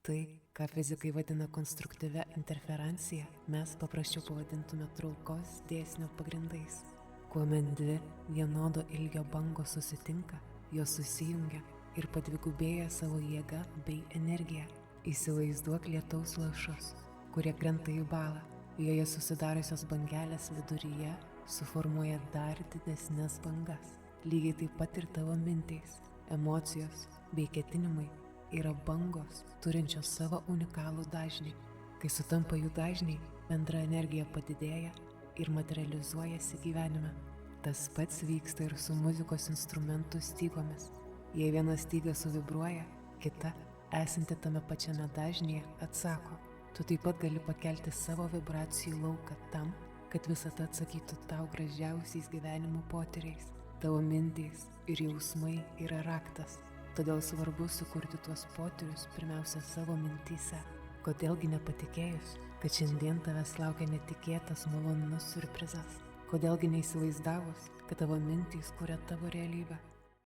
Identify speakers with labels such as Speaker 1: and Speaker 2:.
Speaker 1: Tai, ką fizikai vadina konstruktyvia interferencija, mes paprasčiau pavadintume traukos dėsnio pagrindais. Kuomet dvi vienodo ilgio bangos susitinka, jos susijungia ir padvigubėja savo jėga bei energiją. Įsivaizduok lietaus lašus, kurie krenta į balą. Joje susidariusios bangelės viduryje suformuoja dar didesnes bangas. Lygiai taip pat ir tavo mintys, emocijos bei ketinimai yra bangos, turinčios savo unikalų dažnį. Kai sutampa jų dažniai, bendra energija padidėja ir materializuojasi gyvenime. Tas pats vyksta ir su muzikos instrumentų stygomis. Jei viena styga suvibruoja, kita, esanti tame pačiame dažnyje, atsako. Tu taip pat gali pakelti savo vibracijų lauką tam, kad visata atsakytų tau gražiausiais gyvenimo potyriais. Tavo mintys ir jausmai yra raktas. Todėl svarbu sukurti tuos potyrius pirmiausia savo mintyse. Kodėlgi nepatikėjus, kad šiandien tavęs laukia netikėtas malonus siurprizas? Kodėlgi neįsivaizdavus, kad tavo mintys kuria tavo realybę?